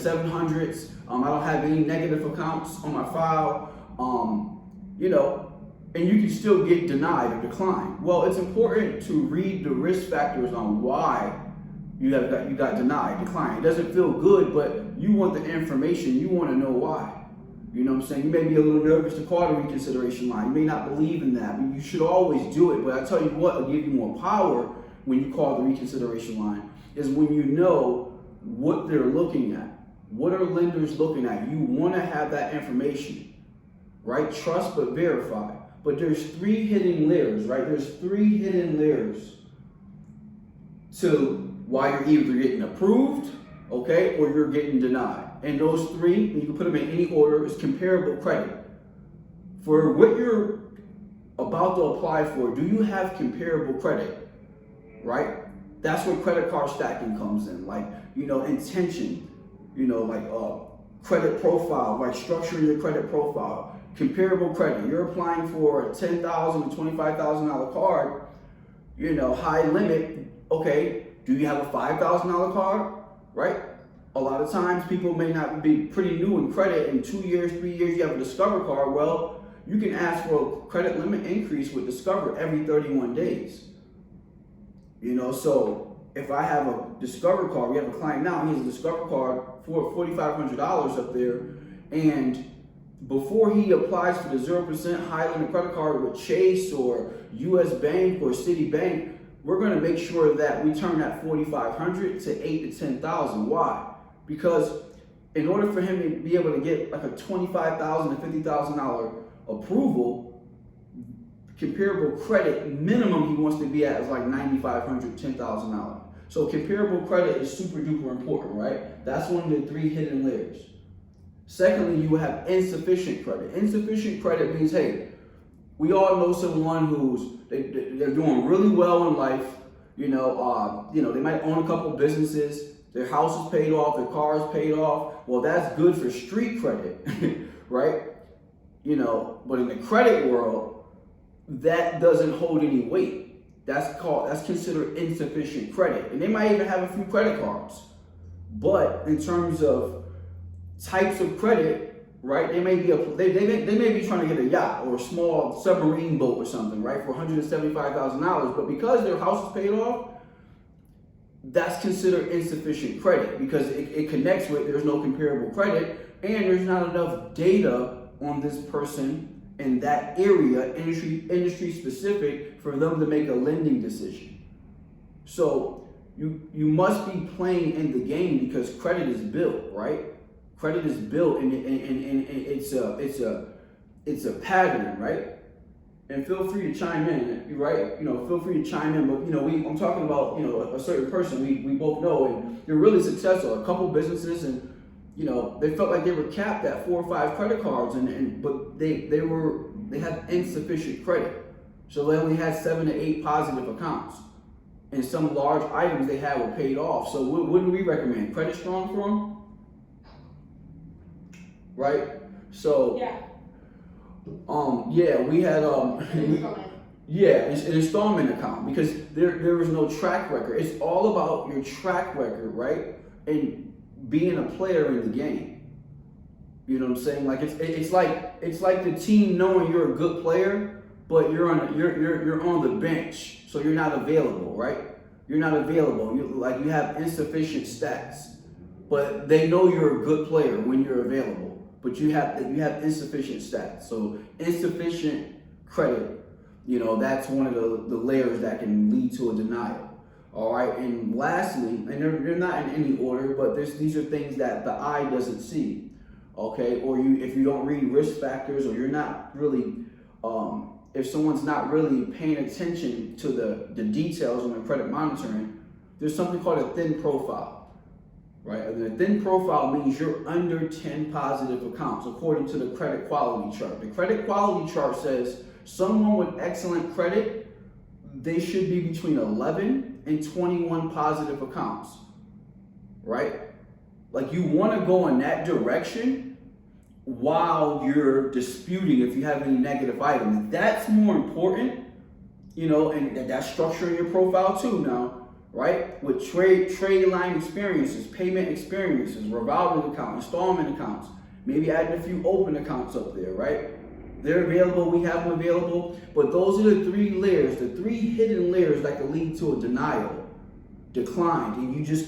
700s. I don't have any negative accounts on my file. You know, and you can still get denied or declined. Well, it's important to read the risk factors on why you got denied, declined. It doesn't feel good, but you want the information. You want to know why. You know what I'm saying? You may be a little nervous to call the reconsideration line. You may not believe in that, but you should always do it. But I tell you what, it'll give you more power when you call the reconsideration line is when you know what they're looking at. What are lenders looking at? You want to have that information, right? Trust but verify. But there's 3 hidden layers, right? There's 3 hidden layers to why you're either getting approved, okay, or you're getting denied. And those 3, and you can put them in any order, is comparable credit. For what you're about to apply for, do you have comparable credit, right? That's where credit card stacking comes in, like, you know, intention, you know, like credit profile, like structuring your credit profile. Comparable credit, you're applying for a $10,000 to $25,000 card, you know, high limit, okay, do you have a $5,000 card, right? A lot of times people may not be pretty new in credit. In 2 years, 3 years, you have a Discover card. Well, you can ask for a credit limit increase with Discover every 31 days. You know, so if I have a Discover card, we have a client now, he has a Discover card for $4,500 up there, and before he applies for the 0% high limit credit card with Chase or US Bank or Citibank, we're going to make sure that we turn that $4,500 to $8,000 to $10,000. Why? Because in order for him to be able to get like a $25,000 to $50,000 approval, comparable credit minimum he wants to be at is like $9,500, $10,000. So comparable credit is super duper important, right? That's one of the 3 hidden layers. Secondly, you have insufficient credit. Insufficient credit means, hey, we all know someone who's they're doing really well in life. You know, they might own a couple businesses. Their house is paid off. Their car is paid off. Well, that's good for street credit, right? You know, but in the credit world, that doesn't hold any weight. That's considered insufficient credit, and they might even have a few credit cards. But in terms of types of credit, right? They may be trying to get a yacht or a small submarine boat or something, right, for $175,000. But because their house is paid off, that's considered insufficient credit because it connects with there's no comparable credit and there's not enough data on this person in that area, industry specific, for them to make a lending decision. So you must be playing in the game because credit is built, right? Credit is built and it's a pattern, right? And feel free to chime in, right? You know, feel free to chime in. But you know, I'm talking about, you know, a certain person we both know, and they're really successful. A couple businesses, and you know, they felt like they were capped at 4 or 5 credit cards, but they had insufficient credit, so they only had 7 to 8 positive accounts, and some large items they had were paid off. So what do we recommend? Credit strong for them, right? So yeah. We had it's an installment account because there was no track record. It's all about your track record, right? And being a player in the game. You know what I'm saying? Like it's like the team knowing you're a good player, but you're on the bench, so you're not available, right? You're not available. You have insufficient stats, but they know you're a good player when you're available. But you have insufficient stats. So insufficient credit, you know, that's one of the layers that can lead to a denial. All right. And lastly, and they're not in any order, but these are things that the eye doesn't see. Okay. Or if you don't read risk factors, or you're not really, if someone's not really paying attention to the details on their credit monitoring, there's something called a thin profile. Right, and a thin profile means you're under 10 positive accounts according to the credit quality chart. The credit quality chart says someone with excellent credit, they should be between 11 and 21 positive accounts, right? Like you want to go in that direction while you're disputing if you have any negative items. That's more important, you know, and that's structuring your profile too now. right? With trade line experiences, payment experiences, revolving account, installment accounts, maybe adding a few open accounts up there, right? They're available, we have them available, but those are the three layers, the three hidden layers that can lead to a denial, declined, and you just